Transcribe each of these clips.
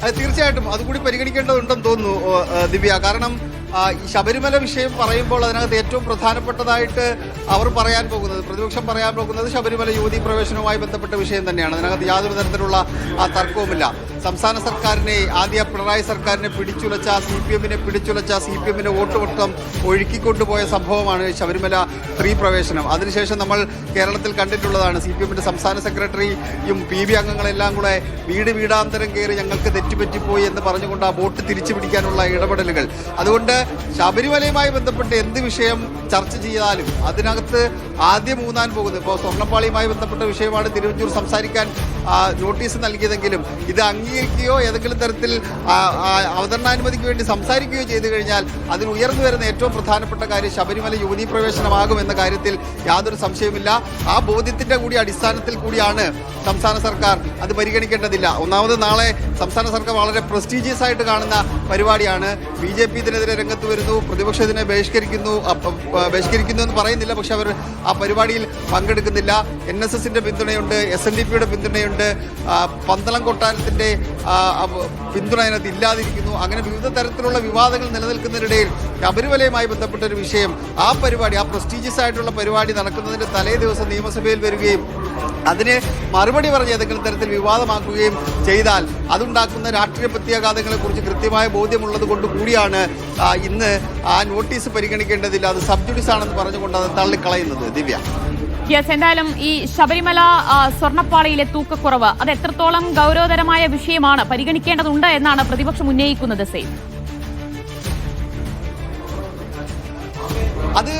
തീർച്ചയായിട്ടും അതുകൂടി പരിഗണിക്കേണ്ടതുണ്ടെന്ന് തോന്നുന്നു ദിവ്യ. കാരണം ഈ ശബരിമല വിഷയം പറയുമ്പോൾ അതിനകത്ത് ഏറ്റവും പ്രധാനപ്പെട്ടതായിട്ട് അവർ പറയാൻ പോകുന്നത്, പ്രതിപക്ഷം പറയാൻ പോകുന്നത് ശബരിമല യുവതീ പ്രവേശനവുമായി ബന്ധപ്പെട്ട വിഷയം തന്നെയാണ്. അതിനകത്ത് യാതൊരു തരത്തിലുള്ള തർക്കവുമില്ല. സംസ്ഥാന സർക്കാരിനെ, ആദ്യ പിണറായി സർക്കാരിനെ പിടിച്ചുലച്ച, CPM-ന്റെ വോട്ട് മൊത്തം ഒഴുക്കിക്കൊണ്ടുപോയ സംഭവമാണ് ശബരിമല സ്ത്രീ പ്രവേശനം. അതിനുശേഷം നമ്മൾ കേരളത്തിൽ കണ്ടിട്ടുള്ളതാണ്. CPM-ന്റെ സംസ്ഥാന സെക്രട്ടറിയും PB അംഗങ്ങളെല്ലാം കൂടെ വീടാന്തരം കയറി ഞങ്ങൾക്ക് തെറ്റുപറ്റിപ്പോയി എന്ന് പറഞ്ഞുകൊണ്ട് ആ വോട്ട് തിരിച്ചു പിടിക്കാനുള്ള ഇടപെടലുകൾ. അതുകൊണ്ട് ശബരിമലയുമായി ബന്ധപ്പെട്ട് എന്ത് വിഷയം ചർച്ച ചെയ്താലും അതിനകത്ത് ആദ്യം ഊന്നാൻ പോകുന്നത്, ഇപ്പോൾ സ്വർണ്ണപ്പാളിയുമായി ബന്ധപ്പെട്ട വിഷയമാണ് തിരുവഞ്ചൂർ സംസാരിക്കാൻ നോട്ടീസ് നൽകിയതെങ്കിലും ഇത് അംഗീകരിക്കുകയോ ഏതെങ്കിലും തരത്തിൽ അവതരണാനുമതിക്ക് വേണ്ടി സംസാരിക്കുകയോ ചെയ്തു കഴിഞ്ഞാൽ അതിൽ ഉയർന്നു വരുന്ന ഏറ്റവും പ്രധാനപ്പെട്ട കാര്യം ശബരിമല യുവതീ പ്രവേശനമാകുമെന്ന കാര്യത്തിൽ യാതൊരു സംശയവുമില്ല. ആ ബോധ്യത്തിന്റെ കൂടി അടിസ്ഥാനത്തിൽ കൂടിയാണ് സംസ്ഥാന സർക്കാർ അത് പരിഗണിക്കേണ്ടതില്ല. ഒന്നാമത് നാളെ സംസ്ഥാന സർക്കാർ വളരെ പ്രസ്റ്റീജിയസ് ആയിട്ട് കാണുന്ന പരിപാടിയാണ്. BJP ഇതിനെതിരെ രംഗത്ത് വരുന്നു, പ്രതിപക്ഷം ഇതിനെ ബഹിഷ്കരിക്കുന്നു എന്ന് പറയുന്നില്ല, പക്ഷെ അവർ ആ പരിപാടിയിൽ പങ്കെടുക്കുന്നില്ല. NSSന്റെ പിന്തുണയുണ്ട്, SNDPയുടെ പിന്തുണയുണ്ട്, പന്തളം കൊട്ടാരത്തിന്റെ പിന്തുണ അതിനകത്ത് ഇല്ലാതിരിക്കുന്നു. അങ്ങനെ വിവിധ തരത്തിലുള്ള വിവാദങ്ങൾ നിലനിൽക്കുന്നതിനിടയിൽ ശബരിമലയുമായി ബന്ധപ്പെട്ട ഒരു വിഷയം, ആ പരിപാടി, ആ പ്രസ്റ്റീജിയസ് ആയിട്ടുള്ള പരിപാടി നടക്കുന്നതിന്റെ തലേ ദിവസം നിയമസഭയിൽ വരികയും അതിന് മറുപടി പറഞ്ഞ് ഏതെങ്കിലും തരത്തിൽ വിവാദമാക്കുകയും ചെയ്താൽ അതുണ്ടാക്കുന്ന രാഷ്ട്രീയ പ്രത്യാഘാതങ്ങളെക്കുറിച്ച് കൃത്യമായ ബോധ്യമുള്ളത് കൊണ്ട് കൂടിയാണ് ഇന്ന് ആ നോട്ടീസ് പരിഗണിക്കേണ്ടതില്ല, അത് സബ്ജുഡിസ് ആണെന്ന് പറഞ്ഞുകൊണ്ട് അത് തള്ളിക്കളയുന്നത്. ദിവ്യ, എന്തായാലും ഈ ശബരിമല സ്വർണ്ണപ്പാളിയിലെ തൂക്കക്കുറവ് അത് എത്രത്തോളം ഗൗരവതരമായ വിഷയമാണ്, പരിഗണിക്കേണ്ടതുണ്ട് എന്നാണ് പ്രതിപക്ഷം ഉന്നയിക്കുന്നത്. അത്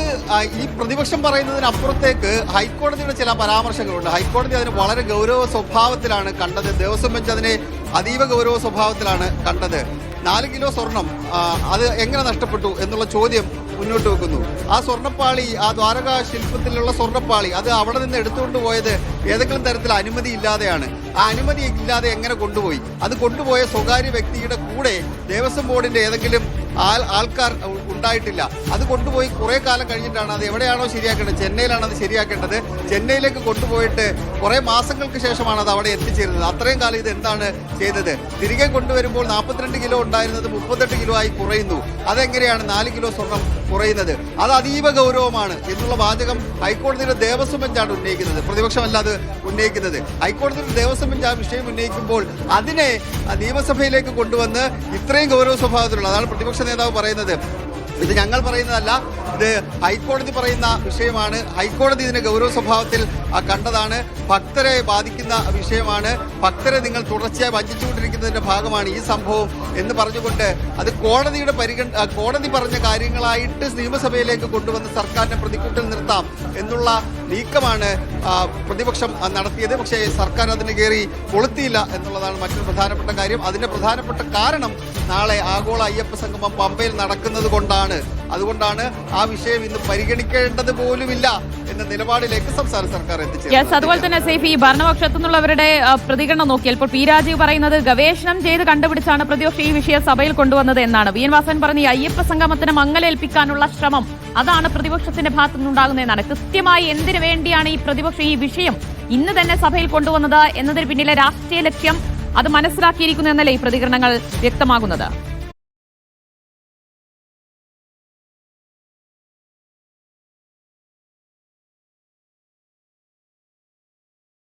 ഈ പ്രതിപക്ഷം പറയുന്നതിനപ്പുറത്തേക്ക് ഹൈക്കോടതിയുടെ ചില പരാമർശങ്ങളുണ്ട്. ഹൈക്കോടതി അതിന് വളരെ ഗൗരവ സ്വഭാവത്തിലാണ് കണ്ടത്. ദേവസ്വം ബെഞ്ച് അതിനെ അതീവ ഗൗരവ സ്വഭാവത്തിലാണ് കണ്ടത്. 4 കിലോ സ്വർണം അത് എങ്ങനെ നഷ്ടപ്പെട്ടു എന്നുള്ള ചോദ്യം മുന്നോട്ട് വെക്കുന്നു. ആ സ്വർണ്ണപ്പാളി, ആ ദ്വാരകാ ശില്പത്തിലുള്ള സ്വർണ്ണപ്പാളി, അത് അവിടെ നിന്ന് എടുത്തുകൊണ്ട് പോയത് ഏതെങ്കിലും തരത്തിൽ അനുമതി ഇല്ലാതെയാണ്. ആ അനുമതി ഇല്ലാതെ എങ്ങനെ കൊണ്ടുപോയി? അത് കൊണ്ടുപോയ സ്വകാര്യ വ്യക്തിയുടെ കൂടെ ദേവസ്വം ബോർഡിന്റെ ഏതെങ്കിലും ആൾക്കാർ ഉണ്ടായിട്ടില്ല. അത് കൊണ്ടുപോയി കുറെ കാലം കഴിഞ്ഞിട്ടാണ് അത് എവിടെയാണോ ശരിയാക്കേണ്ടത്, ചെന്നൈയിലാണ് അത് ശരിയാക്കേണ്ടത്, ചെന്നൈയിലേക്ക് കൊണ്ടുപോയിട്ട് കുറെ മാസങ്ങൾക്ക് ശേഷമാണ് അത് അവിടെ എത്തിച്ചേരുന്നത്. അത്രയും കാലം ഇത് എന്താണ് ചെയ്തത്? തിരികെ കൊണ്ടുവരുമ്പോൾ 42 കിലോ ഉണ്ടായിരുന്നത് 38 കിലോ ആയി കുറയുന്നു. അതെങ്ങനെയാണ് 4 കിലോ സ്വർണം കുറയുന്നത്? അത് അതീവ ഗൗരവമാണ് എന്നുള്ള വാചകം ഹൈക്കോടതിയുടെ ദേവസ്വം ബെഞ്ചാണ് ഉന്നയിക്കുന്നത്, പ്രതിപക്ഷമല്ല അത് ഉന്നയിക്കുന്നത്. ഹൈക്കോടതിയുടെ ദേവസ്വം ബെഞ്ച് ആ വിഷയം ഉന്നയിക്കുമ്പോൾ അതിനെ നിയമസഭയിലേക്ക് കൊണ്ടുവന്ന് ഇത്രയും ഗൗരവ സ്വഭാവത്തിലുള്ള, അതാണ് പ്രതിപക്ഷ നേതാവ് പറയുന്നത്. ഇത് ഞങ്ങൾ പറയുന്നതല്ല, ഇത് ഹൈക്കോടതി പറയുന്ന വിഷയമാണ്. ഹൈക്കോടതി ഇതിനെ ഗൗരവ സ്വഭാവത്തിൽ കണ്ടതാണ്. ഭക്തരെ ബാധിക്കുന്ന വിഷയമാണ്. ഭക്തരെ നിങ്ങൾ തുടർച്ചയായി വഞ്ചിച്ചുകൊണ്ടിരിക്കുന്നതിന്റെ ഭാഗമാണ് ഈ സംഭവം എന്ന് പറഞ്ഞുകൊണ്ട് അത് കോടതി പറഞ്ഞ കാര്യങ്ങളായിട്ട് നിയമസഭയിലേക്ക് കൊണ്ടുവന്ന് സർക്കാരിനെ പ്രതിക്കൂട്ടിൽ നിർത്താം എന്നുള്ള നീക്കമാണ് പ്രതിപക്ഷം നടത്തിയത്. പക്ഷേ സർക്കാർ അതിന് കയറി കൊളുത്തിയില്ല എന്നുള്ളതാണ് മറ്റൊരു പ്രധാനപ്പെട്ട കാര്യം. അതിന്റെ പ്രധാനപ്പെട്ട കാരണം നാളെ ആഗോള അയ്യപ്പ സംഗമം പമ്പയിൽ നടക്കുന്നത് കൊണ്ടാണ്. അതുകൊണ്ടാണ് ആ വിഷയം ഇന്ന് പരിഗണിക്കേണ്ടത് പോലുമില്ല എന്ന നിലപാടിലേക്ക് സംസ്ഥാന സർക്കാർ എത്തിച്ചേർന്നത്. അതുപോലെ തന്നെ സേഫ്, ഈ ഭരണപക്ഷത്തു നിന്നുള്ളവരുടെ പ്രതികരണം നോക്കിയാൽ ഇപ്പോൾ പി രാജീവ് പറയുന്നത് ഗവേഷണം ചെയ്ത് കണ്ടുപിടിച്ചാണ് പ്രതിപക്ഷം ഈ വിഷയം സഭയിൽ കൊണ്ടുവന്നത് എന്നാണ്. VN വാസവൻ പറഞ്ഞ ഈ അയ്യപ്പ സംഗമത്തിന് മങ്ങലേൽപ്പിക്കാനുള്ള ശ്രമം അതാണ് പ്രതിപക്ഷത്തിന്റെ ഭാഗത്തു നിന്നുണ്ടാകുന്നതെന്നാണ്. കൃത്യമായി എന്തിനു വേണ്ടിയാണ് ഈ പ്രതിപക്ഷം ഈ വിഷയം ഇന്ന് തന്നെ സഭയിൽ കൊണ്ടുവന്നത് എന്നതിന് പിന്നിലെ രാഷ്ട്രീയ ലക്ഷ്യം അത് മനസ്സിലാക്കിയിരിക്കുന്നു എന്നല്ലേ ഈ പ്രതികരണങ്ങൾ വ്യക്തമാകുന്നത്?